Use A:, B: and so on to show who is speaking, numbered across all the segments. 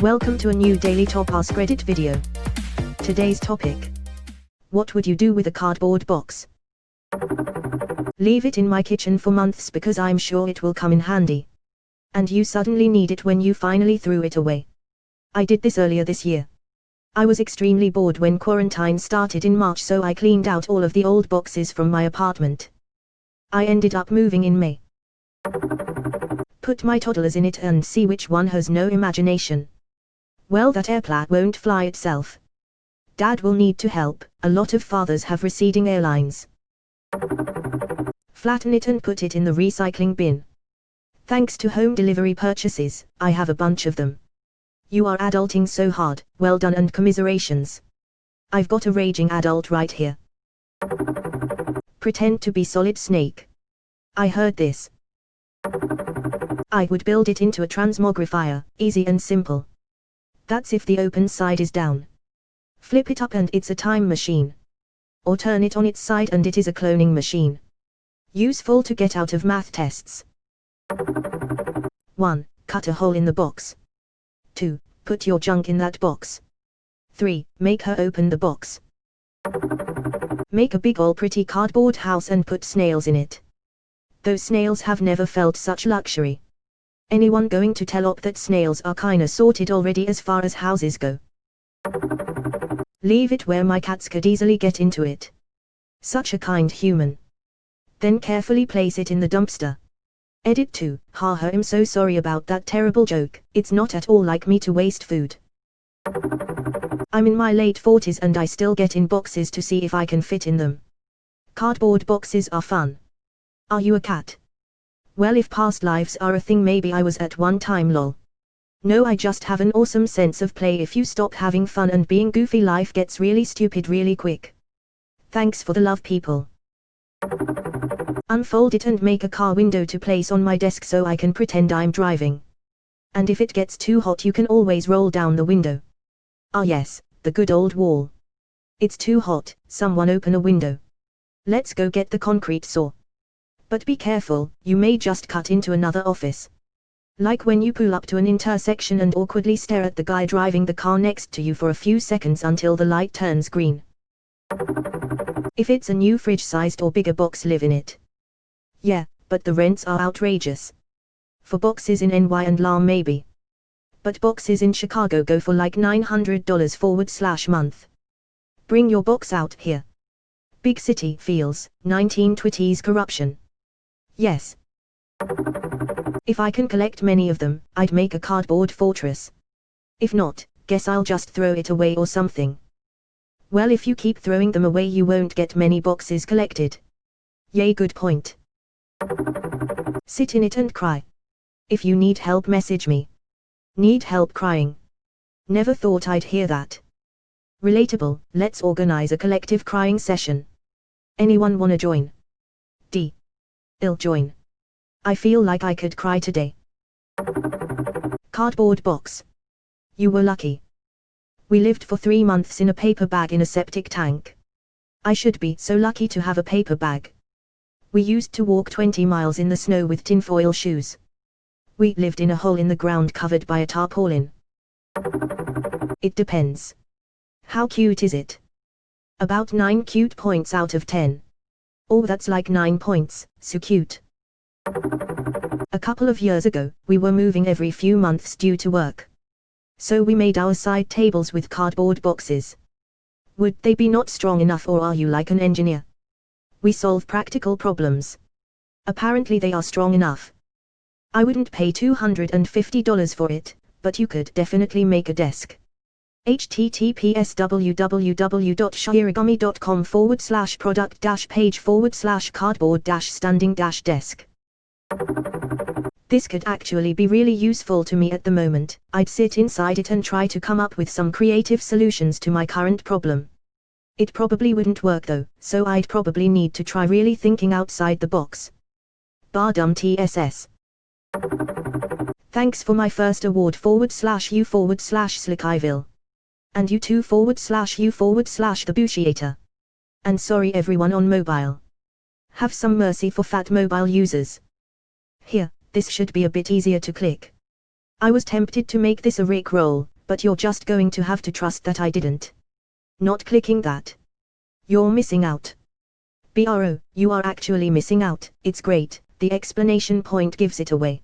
A: Welcome to a new daily top Askreddit video. Today's topic: what would you do with a cardboard box? Leave it in my kitchen for months because I'm sure it will come in handy. And you suddenly need it when you finally threw it away. I did this earlier this year. I was extremely bored when quarantine started in March, so I cleaned out all of the old boxes from my apartment. I ended up moving in May. Put my toddlers in it and see which one has no imagination. Well, that airplane won't fly itself. Dad will need to help. A lot of fathers have receding airlines. Flatten it and put it in the recycling bin. Thanks to home delivery purchases, I have a bunch of them. You are adulting so hard, well done and commiserations. I've got a raging adult right here. Pretend to be Solid Snake. I heard this. I would build it into a transmogrifier, easy and simple. That's if the open side is down. Flip it up and it's a time machine. Or turn it on its side and it is a cloning machine. Useful to get out of math tests. 1. Cut a hole in the box. 2. Put your junk in that box. 3. Make her open the box. Make a big ol' pretty cardboard house and put snails in it. Those snails have never felt such luxury. Anyone going to tell up that snails are kinda sorted already as far as houses go? Leave it where my cats could easily get into it. Such a kind human. Then carefully place it in the dumpster. Edit 2. Haha, I'm so sorry about that terrible joke. It's not at all like me to waste food. I'm in my late 40s and I still get in boxes to see if I can fit in them. Cardboard boxes are fun. Are you a cat? Well, if past lives are a thing, maybe I was at one time, lol. No, I just have an awesome sense of play. If you stop having fun and being goofy, life gets really stupid really quick. Thanks for the love, people. Unfold it and make a car window to place on my desk so I can pretend I'm driving. And if it gets too hot, you can always roll down the window. Ah yes, the good old wall. It's too hot, someone open a window. Let's go get the concrete saw. But be careful, you may just cut into another office. Like when you pull up to an intersection and awkwardly stare at the guy driving the car next to you for a few seconds until the light turns green. If it's a new fridge-sized or bigger box, live in it. Yeah, but the rents are outrageous. For boxes in NY and LA maybe. But boxes in Chicago go for like $900/month. Bring your box out here. Big city feels, 1920s corruption. Yes. If I can collect many of them, I'd make a cardboard fortress. If not, guess I'll just throw it away or something. Well, if you keep throwing them away, you won't get many boxes collected. Yay, good point. Sit in it and cry. If you need help, message me. Need help crying? Never thought I'd hear that. Relatable. Let's organize a collective crying session. Anyone wanna join? I'll join. I feel like I could cry today. Cardboard box. You were lucky. We lived for 3 months in a paper bag in a septic tank. I should be so lucky to have a paper bag. We used to walk 20 miles in the snow with tinfoil shoes. We lived in a hole in the ground covered by a tarpaulin. It depends. How cute is it? About 9 cute points out of 10. Oh, that's like 9 points, so cute. A couple of years ago, we were moving every few months due to work. So we made our side tables with cardboard boxes. Would they be not strong enough, or are you like an engineer? We solve practical problems. Apparently they are strong enough. I wouldn't pay $250 for it, but you could definitely make a desk. https www.shirigami.com/product-page/cardboard-standing-desk. This could actually be really useful to me at the moment. I'd sit inside it and try to come up with some creative solutions to my current problem. It probably wouldn't work though, so I'd probably need to try really thinking outside the box. Bardum TSS. Thanks for my first award /u/Slickiville. And you too /u/the Bushiator. And sorry everyone on mobile. Have some mercy for fat mobile users. Here, this should be a bit easier to click. I was tempted to make this a Rickroll, but you're just going to have to trust that I didn't. Not clicking that. You're missing out. Bro, you are actually missing out. It's great, the explanation point gives it away.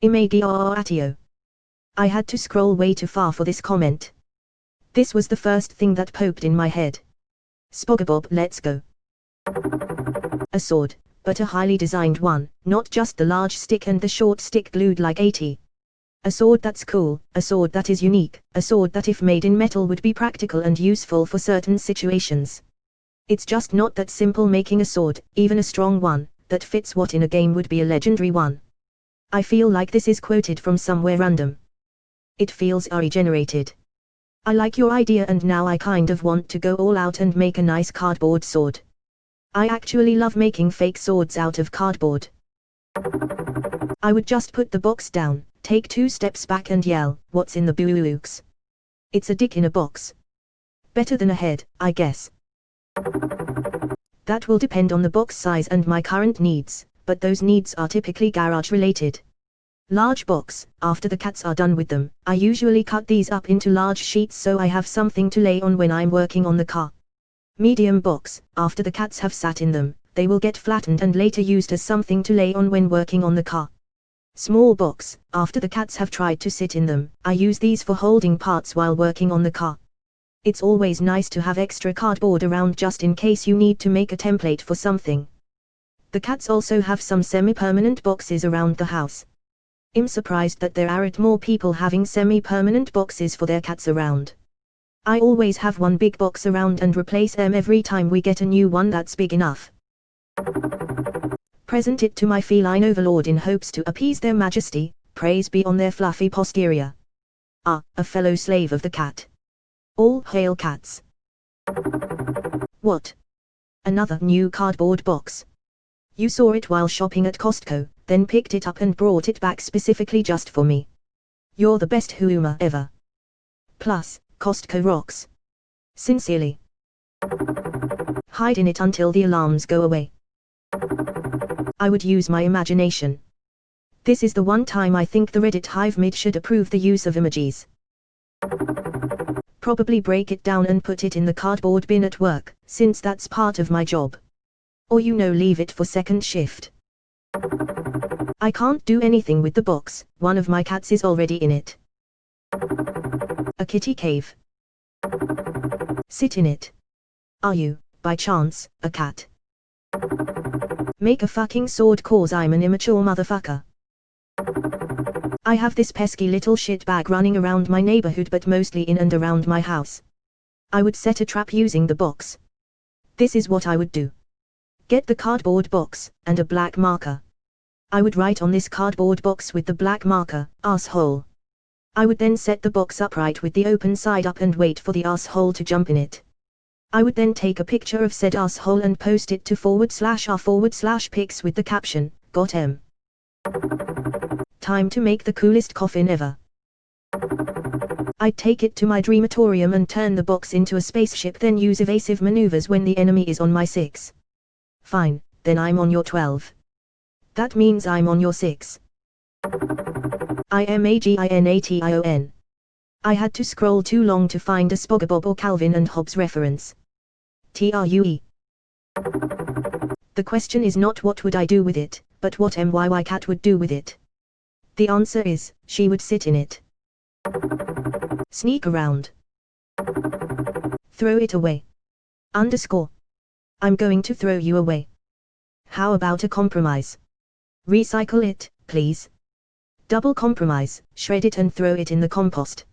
A: Imagiatio. I had to scroll way too far for this comment. This was the first thing that popped in my head. Spogabob, let's go. A sword, but a highly designed one, not just the large stick and the short stick glued like 80. A sword that's cool, a sword that is unique, a sword that if made in metal would be practical and useful for certain situations. It's just not that simple making a sword, even a strong one, that fits what in a game would be a legendary one. I feel like this is quoted from somewhere random. It feels AI-generated. I like your idea and now I kind of want to go all out and make a nice cardboard sword. I actually love making fake swords out of cardboard. I would just put the box down, take 2 steps back and yell, "What's in the box?" It's a dick in a box. Better than a head, I guess. That will depend on the box size and my current needs, but those needs are typically garage related. Large box, after the cats are done with them, I usually cut these up into large sheets so I have something to lay on when I'm working on the car. Medium box, after the cats have sat in them, they will get flattened and later used as something to lay on when working on the car. Small box, after the cats have tried to sit in them, I use these for holding parts while working on the car. It's always nice to have extra cardboard around just in case you need to make a template for something. The cats also have some semi-permanent boxes around the house. I'm surprised that there aren't more people having semi-permanent boxes for their cats around. I always have one big box around and replace them every time we get a new one that's big enough. Present it to my feline overlord in hopes to appease their majesty, praise be on their fluffy posterior. Ah, a fellow slave of the cat. All hail cats. What? Another new cardboard box. You saw it while shopping at Costco, then picked it up and brought it back specifically just for me. You're the best Hooma ever. Plus, Costco rocks. Sincerely. Hide in it until the alarms go away. I would use my imagination. This is the one time I think the Reddit Hive Mid should approve the use of emojis. Probably break it down and put it in the cardboard bin at work, since that's part of my job. Or leave it for second shift. I can't do anything with the box, one of my cats is already in it. A kitty cave. Sit in it. Are you, by chance, a cat? Make a fucking sword cause I'm an immature motherfucker. I have this pesky little shitbag running around my neighborhood but mostly in and around my house. I would set a trap using the box. This is what I would do. Get the cardboard box, and a black marker. I would write on this cardboard box with the black marker, asshole. I would then set the box upright with the open side up and wait for the asshole to jump in it. I would then take a picture of said asshole and post it to /r/pics with the caption, "Got 'em." Time to make the coolest coffin ever. I'd take it to my dreamatorium and turn the box into a spaceship, then use evasive maneuvers when the enemy is on my 6. Fine, then I'm on your 12. That means I'm on your 6. Imagination. I had to scroll too long to find a Spogabob or Calvin and Hobbes reference. True. The question is not what would I do with it, but what my cat would do with it. The answer is, she would sit in it. Sneak around. Throw it away. I'm going to throw you away. How about a compromise? Recycle it, please. Double compromise, shred it and throw it in the compost.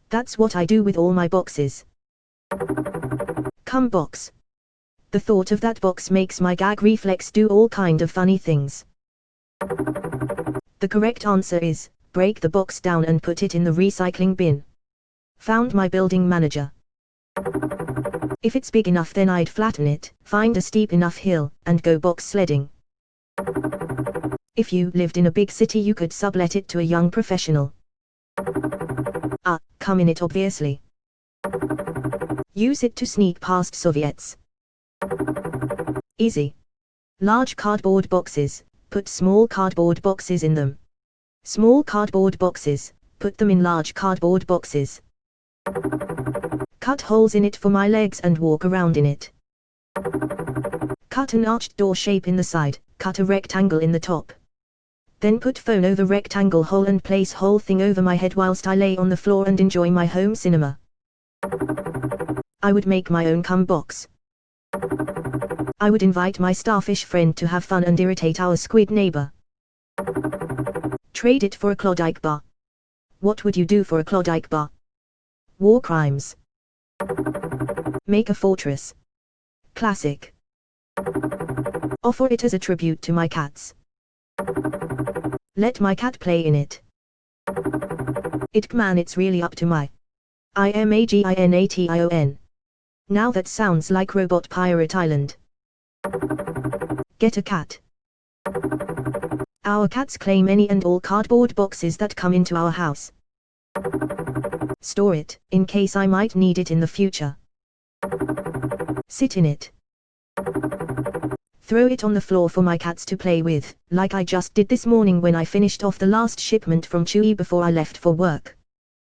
A: That's what I do with all my boxes. Come box. The thought of that box makes my gag reflex do all kind of funny things. The correct answer is, break the box down and put it in the recycling bin. Found my building manager. If it's big enough then I'd flatten it, find a steep enough hill, and go box sledding. If you lived in a big city you could sublet it to a young professional. Come in it obviously. Use it to sneak past Soviets. Easy. Large cardboard boxes, put small cardboard boxes in them. Small cardboard boxes, put them in large cardboard boxes. Cut holes in it for my legs and walk around in it. Cut an arched door shape in the side, cut a rectangle in the top. Then put phone over rectangle hole and place whole thing over my head whilst I lay on the floor and enjoy my home cinema. I would make my own cum box. I would invite my starfish friend to have fun and irritate our squid neighbor. Trade it for a Klondike bar. What would you do for a Klondike bar? War crimes. Make a fortress. Classic. Offer it as a tribute to my cats. Let my cat play in it. Man, it's really up to my imagination. Now that sounds like Robot Pirate Island. Get a cat. Our cats claim any and all cardboard boxes that come into our house. Store it, in case I might need it in the future. Sit in it. Throw it on the floor for my cats to play with, like I just did this morning when I finished off the last shipment from Chewy before I left for work.